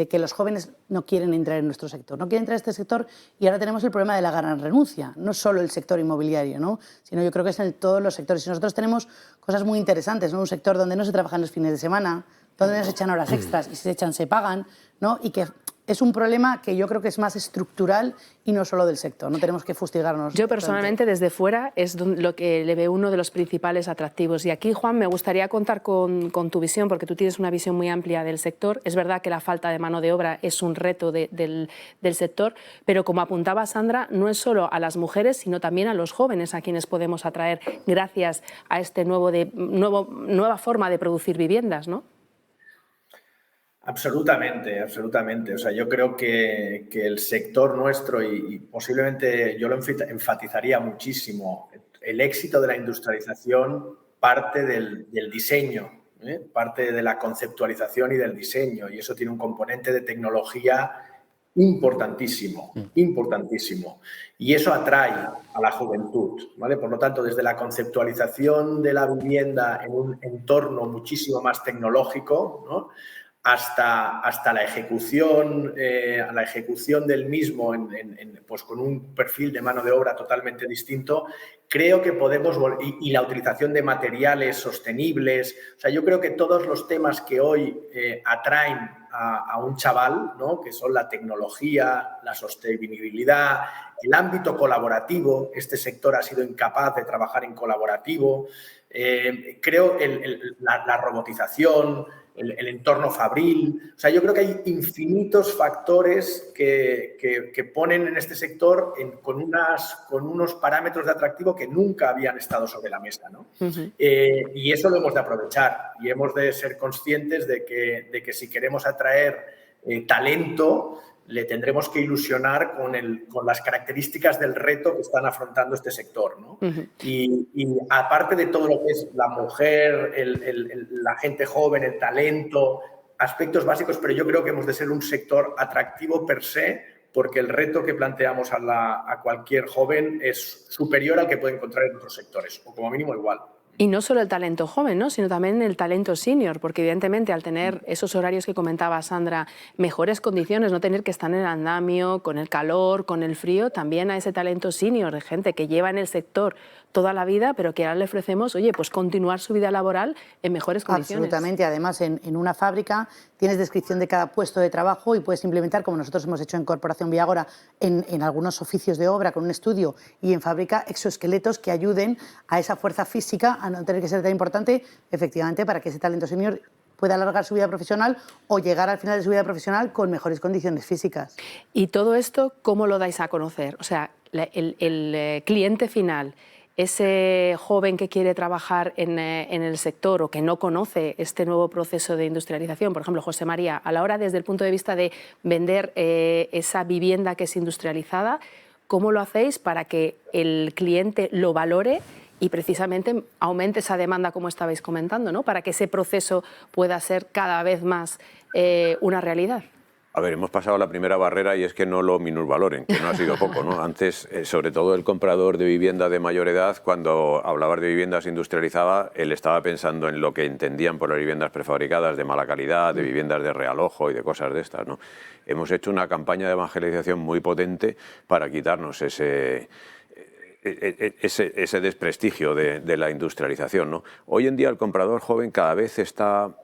que los jóvenes no quieren entrar en nuestro sector. No quieren entrar en este sector, y ahora tenemos el problema de la gran renuncia. No solo el sector inmobiliario, ¿no?, sino yo creo que es en todos los sectores. Y nosotros tenemos cosas muy interesantes, ¿no? Un sector donde no se trabajan los fines de semana, donde no se echan horas extras, y si se echan se pagan, ¿no? Y que es un problema que yo creo que es más estructural y no solo del sector. No tenemos que fustigarnos. Yo personalmente desde fuera es lo que le veo uno de los principales atractivos. Y aquí, Juan, me gustaría contar con tu visión, porque tú tienes una visión muy amplia del sector. Es verdad que la falta de mano de obra es un reto del sector, pero como apuntaba Sandra, no es solo a las mujeres, sino también a los jóvenes a quienes podemos atraer gracias a este nueva forma de producir viviendas, ¿no? Absolutamente, absolutamente. O sea, yo creo que el sector nuestro, y posiblemente yo lo enfatizaría muchísimo, el éxito de la industrialización parte del diseño, parte de la conceptualización y del diseño, y eso tiene un componente de tecnología importantísimo, importantísimo. Y eso atrae a la juventud, ¿vale? Por lo tanto, desde la conceptualización de la vivienda en un entorno muchísimo más tecnológico, ¿no?, hasta la ejecución del mismo pues con un perfil de mano de obra totalmente distinto, creo que podemos, y la utilización de materiales sostenibles. O sea, yo creo que todos los temas que hoy atraen a un chaval, ¿no?, que son la tecnología, la sostenibilidad, el ámbito colaborativo. Este sector ha sido incapaz de trabajar en colaborativo. Creo la robotización, el entorno fabril. O sea, yo creo que hay infinitos factores que ponen en este sector con unos parámetros de atractivo que nunca habían estado sobre la mesa, ¿no? Y eso lo hemos de aprovechar, y hemos de ser conscientes de que si queremos atraer talento, le tendremos que ilusionar con las características del reto que están afrontando este sector, ¿no? Y aparte de todo lo que es la mujer, la gente joven, el talento, aspectos básicos, pero yo creo que hemos de ser un sector atractivo per se, porque el reto que planteamos a cualquier joven es superior al que puede encontrar en otros sectores, o como mínimo igual. Y no solo el talento joven, ¿no?, sino también el talento senior, porque evidentemente al tener esos horarios que comentaba Sandra, mejores condiciones, no tener que estar en el andamio, con el calor, con el frío, también a ese talento senior, de gente que lleva en el sector toda la vida, pero que ahora le ofrecemos, oye, pues continuar su vida laboral en mejores condiciones. Absolutamente. Además, en una fábrica tienes descripción de cada puesto de trabajo y puedes implementar, como nosotros hemos hecho en Corporación Viagora, en algunos oficios de obra con un estudio, y en fábrica exoesqueletos que ayuden a esa fuerza física a no tener que ser tan importante, efectivamente, para que ese talento senior pueda alargar su vida profesional o llegar al final de su vida profesional con mejores condiciones físicas. Y todo esto, ¿cómo lo dais a conocer? O sea, el cliente final, ese joven que quiere trabajar en el sector o que no conoce este nuevo proceso de industrialización, por ejemplo, José María, a la hora desde el punto de vista de vender esa vivienda que es industrializada, ¿cómo lo hacéis para que el cliente lo valore y precisamente aumente esa demanda como estabais comentando, ¿no? Para que ese proceso pueda ser cada vez más una realidad. A ver, hemos pasado la primera barrera y es que no lo minusvaloren, que no ha sido poco, ¿no? Antes, sobre todo el comprador de vivienda de mayor edad, cuando hablabas de viviendas industrializadas, él estaba pensando en lo que entendían por las viviendas prefabricadas de mala calidad, de viviendas de realojo y de cosas de estas, ¿no? Hemos hecho una campaña de evangelización muy potente para quitarnos ese desprestigio de la industrialización, ¿no? Hoy en día el comprador joven cada vez está...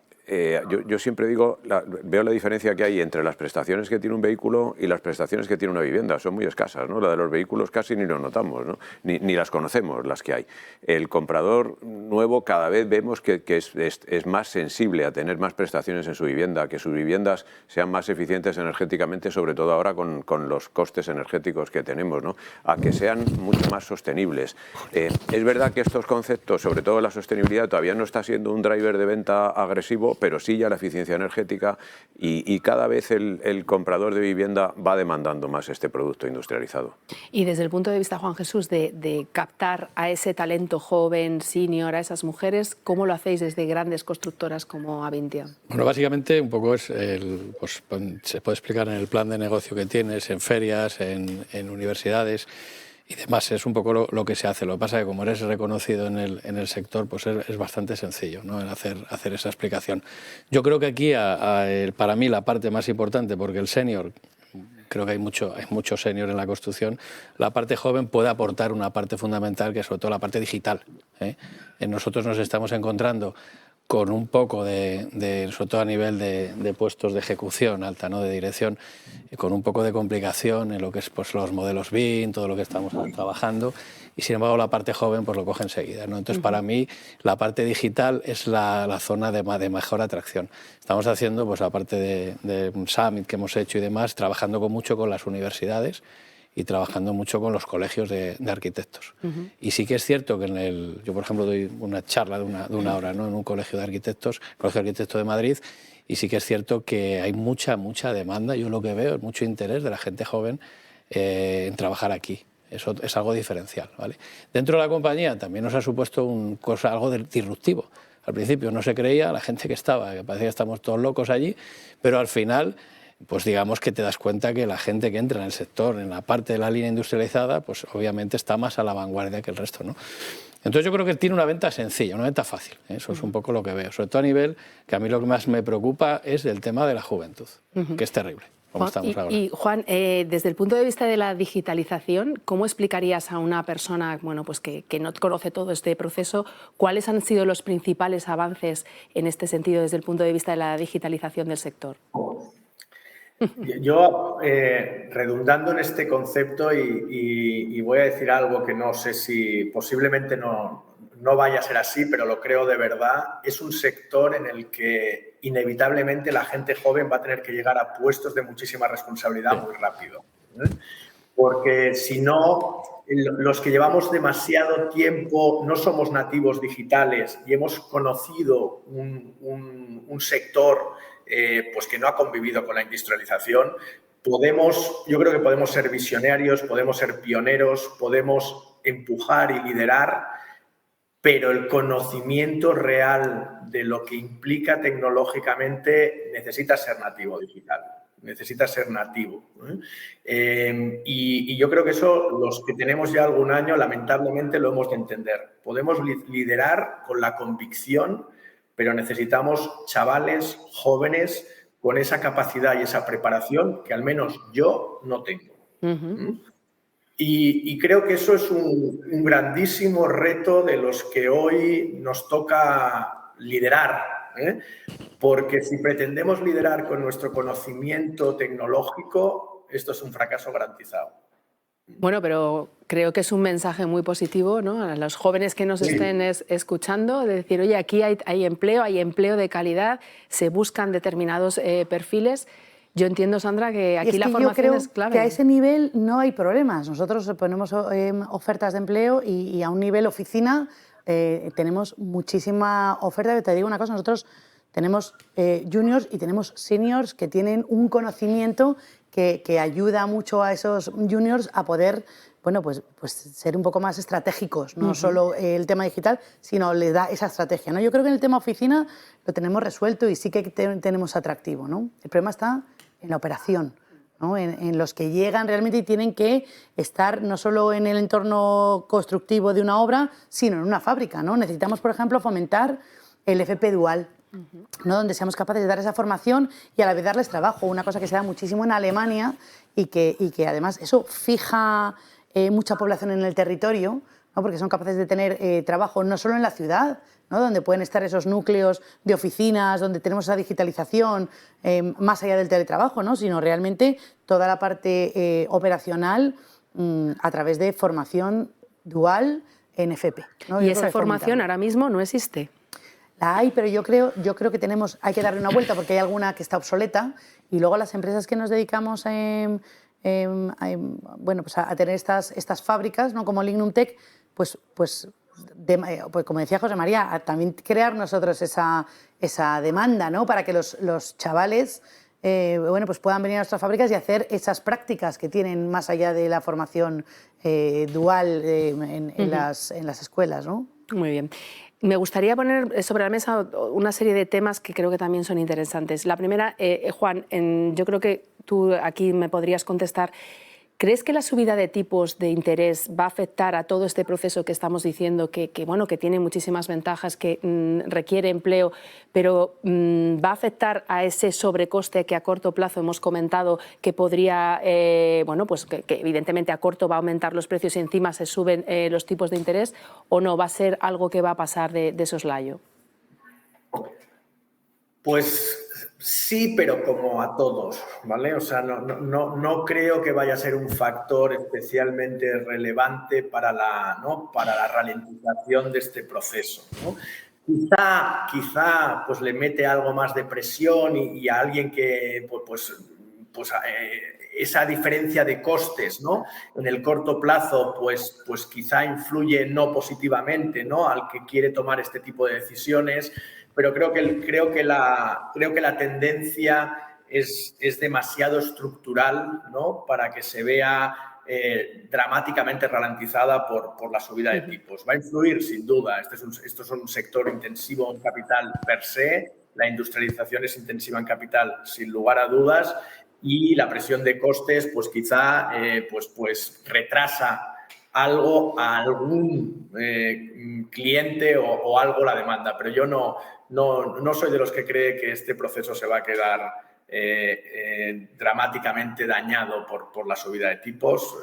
yo siempre digo, veo la diferencia que hay entre las prestaciones que tiene un vehículo y las prestaciones que tiene una vivienda. Son muy escasas, ¿no? La de los vehículos casi ni lo notamos, ¿no? Ni las conocemos, las que hay. El comprador nuevo cada vez vemos que es más sensible a tener más prestaciones en su vivienda, que sus viviendas sean más eficientes energéticamente, sobre todo ahora con los costes energéticos que tenemos, ¿no? A que sean mucho más sostenibles. Es verdad que estos conceptos, sobre todo la sostenibilidad, todavía no está siendo un driver de venta agresivo, pero sí ya la eficiencia energética y cada vez el comprador de vivienda va demandando más este producto industrializado. Y desde el punto de vista, Juan Jesús, de captar a ese talento joven, senior, a esas mujeres, ¿cómo lo hacéis desde grandes constructoras como Avintia? Bueno, básicamente un poco es, pues, se puede explicar en el plan de negocio que tienes, en ferias, en universidades y demás. Es un poco lo que se hace. Lo que pasa es que como eres reconocido en el sector, pues es bastante sencillo, ¿no? El hacer esa explicación. Yo creo que aquí, para mí, la parte más importante, porque el senior, creo que hay mucho senior en la construcción, la parte joven puede aportar una parte fundamental, que es sobre todo la parte digital, ¿eh? Nosotros nos estamos encontrando con un poco sobre todo a nivel de puestos de ejecución alta, ¿no? De dirección, con un poco de complicación en lo que es pues, los modelos BIM, todo lo que estamos trabajando, y sin embargo la parte joven pues lo coge enseguida, ¿no? Entonces para mí la parte digital es la zona de mejor atracción. Estamos haciendo pues la parte de un summit que hemos hecho y demás, trabajando mucho con las universidades y trabajando mucho con los colegios de arquitectos. Y sí que es cierto que yo, por ejemplo, doy una charla de una hora, ¿no? En un colegio de arquitectos, Colegio de Arquitectos de Madrid, y sí que es cierto que hay mucha demanda. Yo lo que veo es mucho interés de la gente joven en trabajar aquí. Eso es algo diferencial, ¿vale? Dentro de la compañía también nos ha supuesto algo disruptivo. Al principio no se creía, la gente que estaba, que parecía que estamos todos locos allí, pero al final... pues digamos que te das cuenta que la gente que entra en el sector, en la parte de la línea industrializada, pues obviamente está más a la vanguardia que el resto, ¿no? Entonces yo creo que tiene una venta sencilla, una venta fácil, ¿eh? Eso es un poco lo que veo, sobre todo a nivel que a mí lo que más me preocupa es el tema de la juventud, que es terrible. Como estamos ahora. Y Juan, desde el punto de vista de la digitalización, ¿cómo explicarías a una persona pues que no conoce todo este proceso cuáles han sido los principales avances en este sentido desde el punto de vista de la digitalización del sector? Yo, redundando en este concepto y voy a decir algo que no sé si posiblemente no vaya a ser así, pero lo creo de verdad, es un sector en el que inevitablemente la gente joven va a tener que llegar a puestos de muchísima responsabilidad muy rápido, ¿eh? Porque si no, los que llevamos demasiado tiempo no somos nativos digitales y hemos conocido un sector pues que no ha convivido con la industrialización, yo creo que podemos ser visionarios, podemos ser pioneros, podemos empujar y liderar, pero el conocimiento real de lo que implica tecnológicamente necesita ser nativo digital, necesita ser nativo, ¿eh? Y yo creo que eso, los que tenemos ya algún año, lamentablemente lo hemos de entender. Podemos liderar con la convicción, pero necesitamos chavales jóvenes con esa capacidad y esa preparación que al menos yo no tengo. Y creo que eso es un grandísimo reto de los que hoy nos toca liderar, ¿eh? Porque si pretendemos liderar con nuestro conocimiento tecnológico, esto es un fracaso garantizado. Bueno, pero creo que es un mensaje muy positivo, ¿no? A los jóvenes que nos estén escuchando, de decir, oye, aquí hay empleo de calidad, se buscan determinados perfiles. Yo entiendo, Sandra, que aquí la formación es clave. Que a ese nivel no hay problemas. Nosotros ponemos ofertas de empleo y a un nivel oficina tenemos muchísima oferta. Te digo una cosa, nosotros tenemos juniors y tenemos seniors que tienen un conocimiento que ayuda mucho a esos juniors a poder, bueno, pues ser un poco más estratégicos, no solo el tema digital, sino les da esa estrategia, ¿no? Yo creo que en el tema oficina lo tenemos resuelto y sí que tenemos atractivo, ¿no? El problema está en la operación, ¿no? En los que llegan realmente y tienen que estar no solo en el entorno constructivo de una obra, sino en una fábrica, ¿no? Necesitamos, por ejemplo, fomentar el FP dual, ¿no? Donde seamos capaces de dar esa formación y a la vez darles trabajo, una cosa que se da muchísimo en Alemania y que además eso fija mucha población en el territorio, ¿no? Porque son capaces de tener trabajo no solo en la ciudad, ¿no? Donde pueden estar esos núcleos de oficinas, donde tenemos esa digitalización más allá del teletrabajo, ¿no? Sino realmente toda la parte operacional a través de formación dual en FP, ¿no? Y esa formación ahora mismo no existe. La hay, pero yo creo que hay que darle una vuelta porque hay alguna que está obsoleta y luego las empresas que nos dedicamos bueno, pues a tener estas fábricas, ¿no? Como Lignum Tech, pues como decía José María, a también crear nosotros esa demanda, ¿no? Para que los chavales bueno, pues puedan venir a nuestras fábricas y hacer esas prácticas que tienen más allá de la formación dual en las escuelas, ¿no? Muy bien. Me gustaría poner sobre la mesa una serie de temas que creo que también son interesantes. La primera, Juan, yo creo que tú aquí me podrías contestar. ¿Crees que la subida de tipos de interés va a afectar a todo este proceso que estamos diciendo, que tiene muchísimas ventajas, que requiere empleo, pero va a afectar a ese sobrecoste que a corto plazo hemos comentado que podría, bueno, pues que evidentemente a corto va a aumentar los precios y encima se suben los tipos de interés, o no va a ser algo que va a pasar de soslayo? Pues sí, pero como a todos, ¿vale? O sea, no creo que vaya a ser un factor especialmente relevante para la ralentización de este proceso, ¿no? Quizá pues le mete algo más de presión y a alguien que esa diferencia de costes, ¿no? En el corto plazo, pues quizá influye no positivamente, ¿no? Al que quiere tomar este tipo de decisiones. Pero creo que la tendencia es demasiado estructural, ¿no? Para que se vea dramáticamente ralentizada por la subida de tipos. Va a influir, sin duda. Esto es un sector intensivo en capital per se. La industrialización es intensiva en capital, sin lugar a dudas. Y la presión de costes, pues quizá pues retrasa algo a algún cliente o algo la demanda. Pero yo no soy de los que cree que este proceso se va a quedar dramáticamente dañado por la subida de tipos,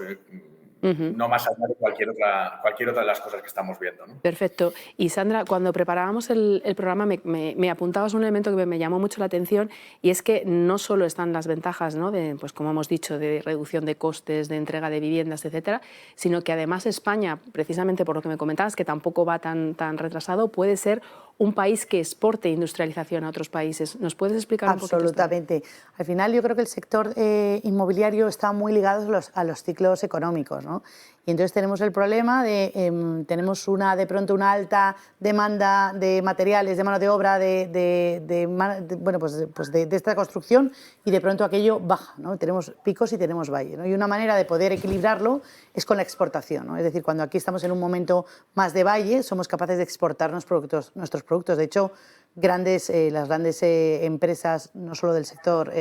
no más allá de cualquier otra de las cosas que estamos viendo, ¿no? Perfecto. Y Sandra, cuando preparábamos el programa me apuntabas un elemento que me llamó mucho la atención, y es que no solo están las ventajas, ¿no? De, pues como hemos dicho, de reducción de costes, de entrega de viviendas, etcétera, sino que además España, precisamente por lo que me comentabas, que tampoco va tan retrasado, puede ser un país que exporte industrialización a otros países. ¿Nos puedes explicar un poquito? Absolutamente. Al final yo creo que el sector inmobiliario está muy ligado a los ciclos económicos, ¿no? Y entonces tenemos el problema de tenemos de pronto una alta demanda de materiales, de mano de obra, de esta construcción, y de pronto aquello baja, ¿no? Tenemos picos y tenemos valles, ¿no? Y una manera de poder equilibrarlo es con la exportación, ¿no? Es decir, cuando aquí estamos en un momento más de valle, somos capaces de exportar nuestros productos. De hecho, las grandes empresas, no solo del sector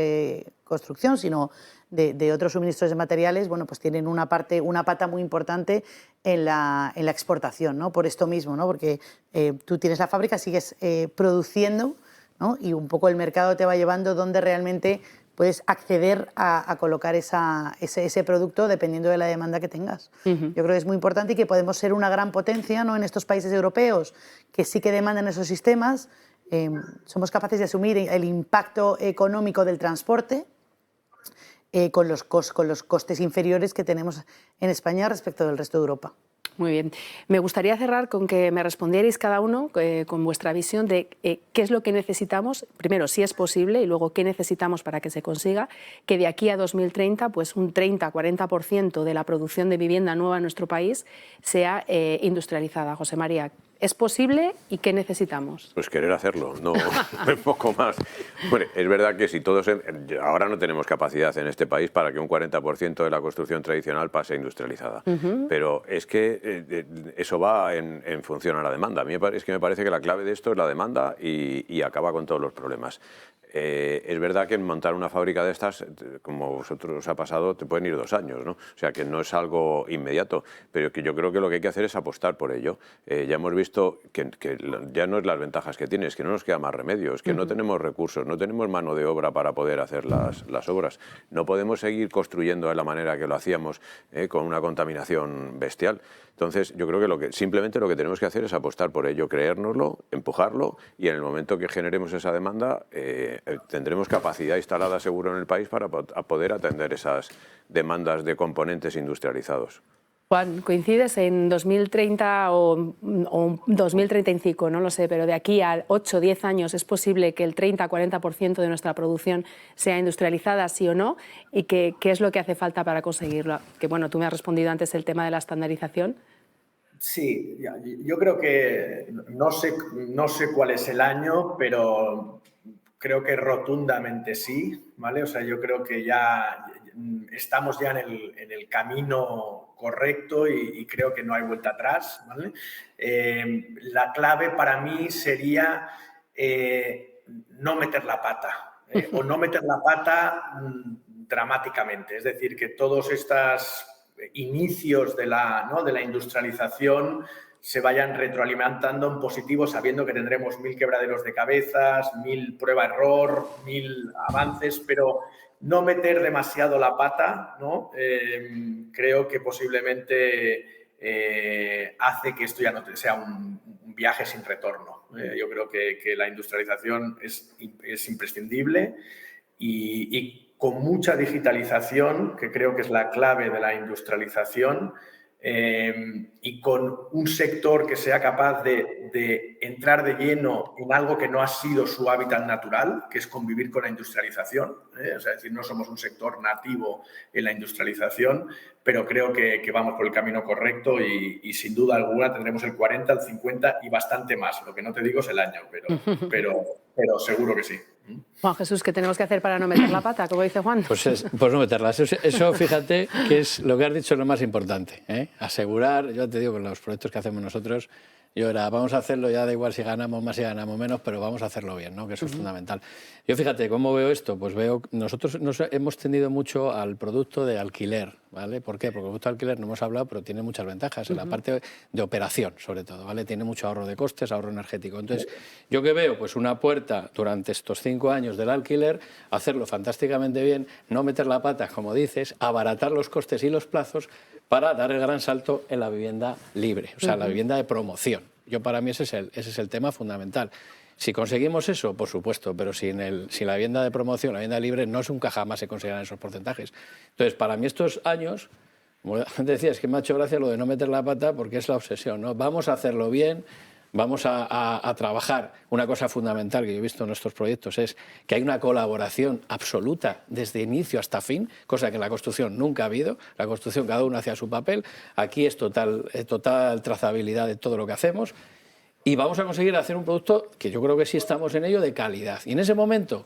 construcción, sino de otros suministros de materiales, bueno, pues tienen una pata muy importante en la exportación, ¿no? Por esto mismo, ¿no? Porque tú tienes la fábrica, sigues produciendo, ¿no? Y un poco el mercado te va llevando donde realmente puedes acceder a colocar ese producto dependiendo de la demanda que tengas. Yo creo que es muy importante y que podemos ser una gran potencia, ¿no? En estos países europeos que sí que demandan esos sistemas. Somos capaces de asumir el impacto económico del transporte con los costes inferiores que tenemos en España respecto del resto de Europa. Muy bien. Me gustaría cerrar con que me respondierais cada uno con vuestra visión de qué es lo que necesitamos, primero si es posible y luego qué necesitamos para que se consiga que de aquí a 2030 pues un 30-40% de la producción de vivienda nueva en nuestro país sea industrializada. José María, ¿es posible y qué necesitamos? Pues querer hacerlo, no un poco más. Bueno, es verdad que si todos... Ahora no tenemos capacidad en este país para que un 40% de la construcción tradicional pase industrializada. Pero es que eso va en función a la demanda. A mí es que me parece que la clave de esto es la demanda y acaba con todos los problemas. Es verdad que en montar una fábrica de estas, como vosotros os ha pasado, te pueden ir 2 años, ¿no? O sea, que no es algo inmediato, pero que yo creo que lo que hay que hacer es apostar por ello. Ya hemos visto que ya no es las ventajas que tiene, es que no nos queda más remedio, es que no tenemos recursos, no tenemos mano de obra para poder hacer las obras. No podemos seguir construyendo de la manera que lo hacíamos, con una contaminación bestial. Entonces, yo creo que simplemente lo que tenemos que hacer es apostar por ello, creérnoslo, empujarlo, y en el momento que generemos esa demanda, tendremos capacidad instalada seguro en el país para poder atender esas demandas de componentes industrializados. Juan, ¿coincides en 2030 o 2035? No lo sé, pero de aquí a 8 o 10 años es posible que el 30-40% de nuestra producción sea industrializada, sí o no, y qué es lo que hace falta para conseguirlo. Que bueno, tú me has respondido antes el tema de la estandarización. Sí, yo creo que no sé cuál es el año, pero creo que rotundamente sí, ¿vale? O sea, yo creo que ya estamos ya en el camino correcto y creo que no hay vuelta atrás, ¿vale? La clave para mí sería no meter la pata, o no meter la pata dramáticamente. Es decir, que todos estos inicios de la industrialización se vayan retroalimentando en positivo, sabiendo que tendremos 1000 quebraderos de cabezas, 1000 prueba-error, 1000 avances, pero no meter demasiado la pata, ¿no? Creo que posiblemente hace que esto ya no sea un viaje sin retorno. Yo creo que la industrialización es imprescindible y con mucha digitalización, que creo que es la clave de la industrialización, y con un sector que sea capaz de entrar de lleno en algo que no ha sido su hábitat natural, que es convivir con la industrialización. O sea, es decir, no somos un sector nativo en la industrialización, pero creo que vamos por el camino correcto y sin duda alguna tendremos el 40, el 50 y bastante más. Lo que no te digo es el año, pero seguro que sí. Juan Jesús, ¿qué tenemos que hacer para no meter la pata, como dice Juan? Pues no meterla. Eso, fíjate, que es lo que has dicho, es lo más importante, ¿eh? Asegurar, yo te digo, con los proyectos que hacemos nosotros, vamos a hacerlo, ya da igual si ganamos más, si ganamos menos, pero vamos a hacerlo bien, ¿no? Que eso es fundamental. Yo, fíjate, ¿cómo veo esto? Pues nosotros nos hemos tendido mucho al producto de alquiler, ¿vale? ¿Por qué? Porque el producto de alquiler no hemos hablado, pero tiene muchas ventajas, en la parte de operación, sobre todo, ¿vale? Tiene mucho ahorro de costes, ahorro energético. Entonces, ¿yo qué veo? Pues una puerta durante estos 5 años del alquiler, hacerlo fantásticamente bien, no meter la pata, como dices, abaratar los costes y los plazos para dar el gran salto en la vivienda libre, o sea, la vivienda de promoción. Para mí ese es el tema fundamental. Si conseguimos eso, por supuesto, pero si la vivienda de promoción, la vivienda libre, nunca jamás se conseguirán esos porcentajes. Entonces, para mí estos años, como decía, es que me ha hecho gracia lo de no meter la pata porque es la obsesión, ¿no? Vamos a hacerlo bien, vamos a trabajar. Una cosa fundamental que yo he visto en nuestros proyectos es que hay una colaboración absoluta desde inicio hasta fin, cosa que en la construcción nunca ha habido. La construcción, cada uno hacía su papel. Aquí es total trazabilidad de todo lo que hacemos. Y vamos a conseguir hacer un producto que yo creo que sí estamos en ello, de calidad. Y en ese momento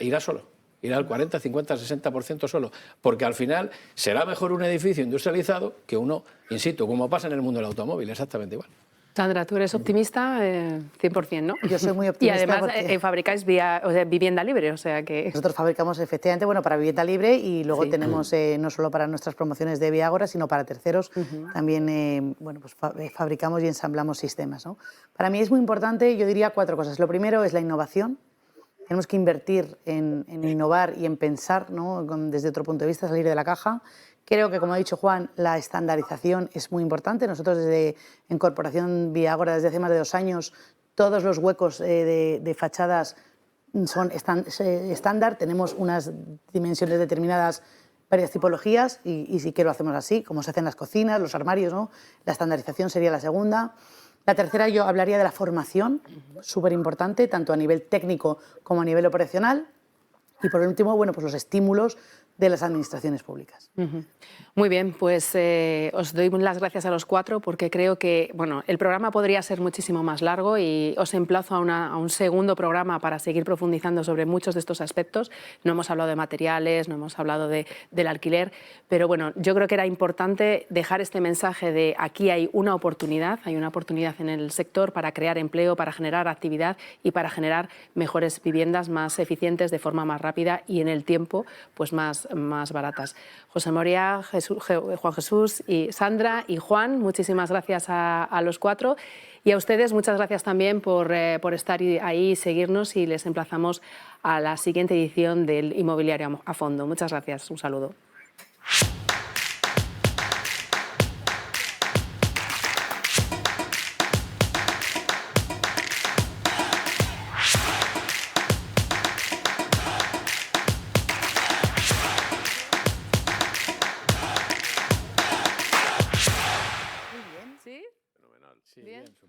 irá solo. Irá al 40, 50, 60% solo, porque al final será mejor un edificio industrializado que uno in situ, como pasa en el mundo del automóvil, exactamente igual. Sandra, tú eres optimista 100%, ¿no? Yo soy muy optimista. Y además fabricáis vivienda libre, o sea que... Nosotros fabricamos efectivamente para vivienda libre y luego tenemos no solo para nuestras promociones de Viagora, sino para terceros. También fabricamos y ensamblamos sistemas, ¿no? Para mí es muy importante, yo diría 4 cosas. Lo primero es la innovación. Tenemos que invertir en innovar y en pensar, ¿no? Desde otro punto de vista, salir de la caja. Creo que, como ha dicho Juan, la estandarización es muy importante. Nosotros en Corporación Viagora, desde hace más de 2 años, todos los huecos de fachadas son estándar. Tenemos unas dimensiones determinadas, varias tipologías, y sí que lo hacemos así, como se hacen las cocinas, los armarios, ¿no? La estandarización sería la segunda. La tercera, yo hablaría de la formación, súper importante, tanto a nivel técnico como a nivel operacional. Y por último, pues los estímulos de las administraciones públicas. Muy bien, pues os doy las gracias a los cuatro porque creo que bueno, el programa podría ser muchísimo más largo y os emplazo a un segundo programa para seguir profundizando sobre muchos de estos aspectos. No hemos hablado de materiales, no hemos hablado del alquiler, pero bueno, yo creo que era importante dejar este mensaje de aquí hay una oportunidad en el sector para crear empleo, para generar actividad y para generar mejores viviendas más eficientes de forma más rápida y en el tiempo pues más baratas. José María, Juan Jesús y Sandra y Juan, muchísimas gracias a los cuatro y a ustedes muchas gracias también por estar ahí y seguirnos y les emplazamos a la siguiente edición del Inmobiliario a Fondo. Muchas gracias, un saludo. Sí, bien, supongo.